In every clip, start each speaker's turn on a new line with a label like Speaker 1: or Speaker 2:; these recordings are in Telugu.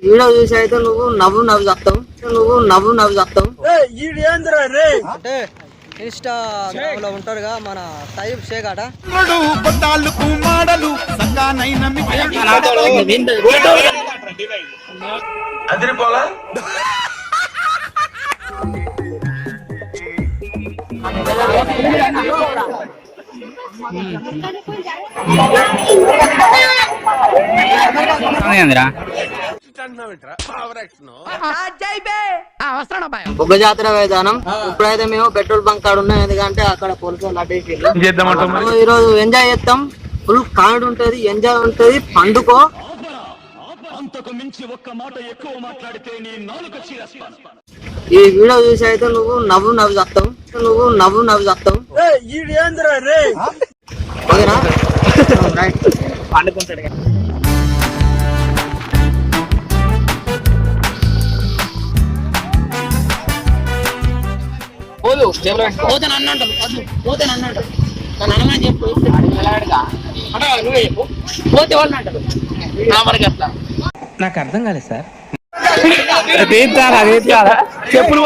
Speaker 1: వీడియో చూసి అయితే నువ్వు నవ్వు చెప్తావు అంటే ఇన్స్టాగ్రామ్ లో ఉంటారుగా మన టైప్ షేక్ ఆట బొగ్గ జాతర విధానం ఇప్పుడైతే మేము పెట్రోల్ బంక్ కాడ ఉన్నాం, ఎందుకంటే అక్కడ పోలీసులు అడ్డేసి ఈరోజు ఎంజాయ్ చేస్తాం. ఫుల్ కామెడీ ఉంటది, ఎంజాయ్ ఉంటది, పండుకో. ఈ వీడియో చూసి అయితే నువ్వు నవ్వు చెప్తావు ఓకేనా? పండుకుంటాడు.
Speaker 2: నాకు అర్థం కాలేదు సార్.
Speaker 3: చెప్పులు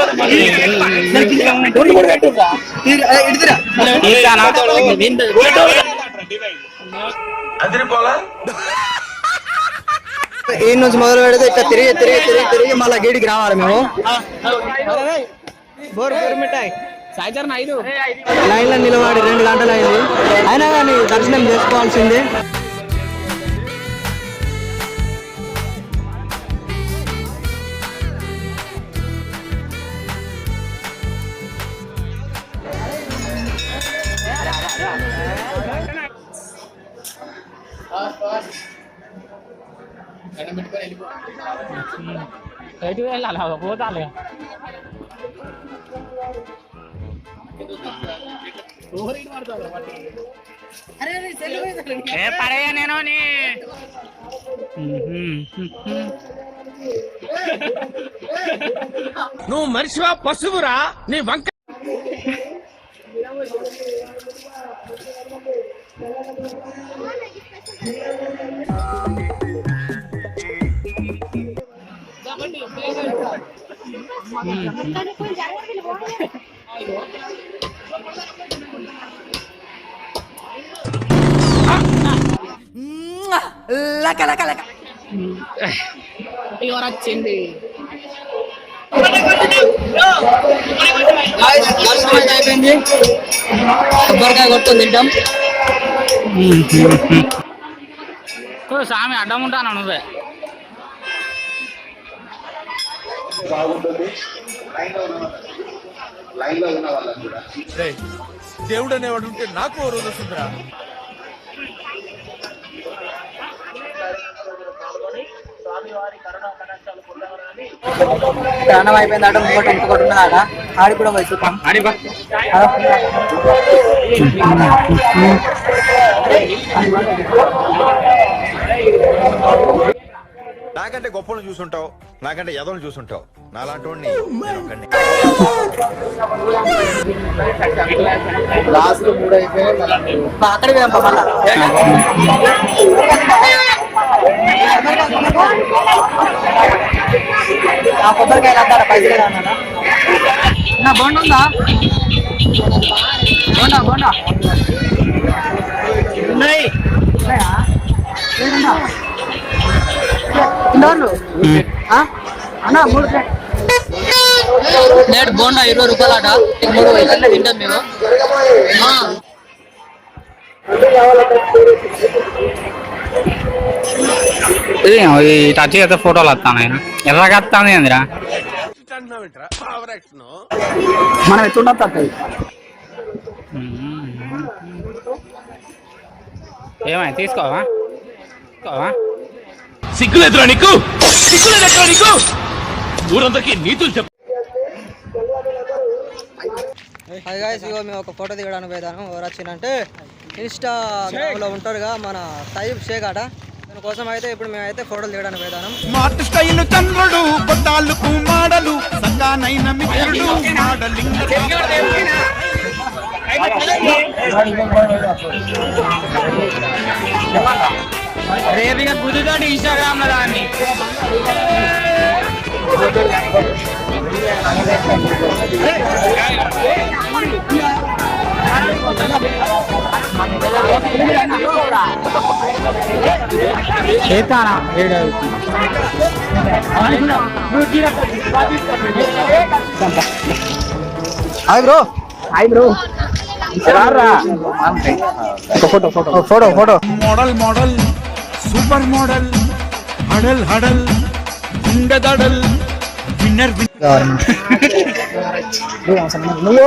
Speaker 1: ఈ నుంచి మొదలు పెడితే ఇట్లా తిరిగి మళ్ళీ గేడికి రావాలి మేము. లైన్ లో నిలబడి 2 గంటలు అయింది, అయినా కానీ దర్శనం చేసుకోవాల్సిందే.
Speaker 2: పోతాలి పడేయా నేను
Speaker 3: నువ్వు మనిషివా పశువురా? నీ వంక
Speaker 2: వచ్చింది.
Speaker 1: అయిపోయింది, కొబ్బరికాయ కొట్టుకొని తింటాం.
Speaker 2: స్వామి అడ్డం ఉంటాను నువ్వే.
Speaker 3: దేవుడు అనేవాడు ఉంటే నాకు ఓ రోజు వస్తుందిరా.
Speaker 1: ప్రాణం అయిపోయింది ఆట, ఇంకొకటి ఉన్నదాట, ఆడి కూడా పోయి చూద్దాం.
Speaker 4: నాకంటే గొప్పలను చూసుంటావు, నాకంటే ఎదవలను చూసుంటావు, నాలాంటి
Speaker 1: లాస్ట్ 3 అయిపోయి అక్కడికి కొబ్బరికాయలు అంటారా? పైసలు అన్నారా? నా బోండా ఉందా? బోండా ఉన్నాయి. అన్నా 3 ప్లేట్ బోండా 20 రూపాయలు అట. 3 ఇక్కడనే తింటాం మేము.
Speaker 2: టచ్ అయితే ఫోటోలు వస్తాను ఆయన ఎర్రగా వస్తాను ఏందిరా.
Speaker 1: మనం ఎట్లుండదు
Speaker 2: ఏమై తీసుకోవా?
Speaker 3: సిగ్గులేదురా నీకు? ఊరందరికీ నీతులు చెప్పు.
Speaker 1: హాయ్ గాయ్స్, ఇగో మేము ఒక ఫోటో దిగడానికి పోయాను. ఎవరు వచ్చిందంటే ఇన్స్టాగ్రామ్ లో ఉంటారుగా మన టైప్ షేక్ ఆట, దానికోసం అయితే ఇప్పుడు మేమైతే ఫోటోలు దిగడానికి పోయాను.
Speaker 5: స్మార్ట్ స్టైల్ చంద్రుడు కొట్టాలకు మాడలు సంగానైన మిత్రుడు మోడలింగ్
Speaker 2: రేపు ఇక కుదుతాడు ఇన్స్టాగ్రామ్ లో దాన్ని.
Speaker 1: Hi bro. Hi bro. Photo photo photo photo.
Speaker 5: Model model super model హడల్ హడల్ గుండెదడల్ విన్నర్
Speaker 1: నువ్వు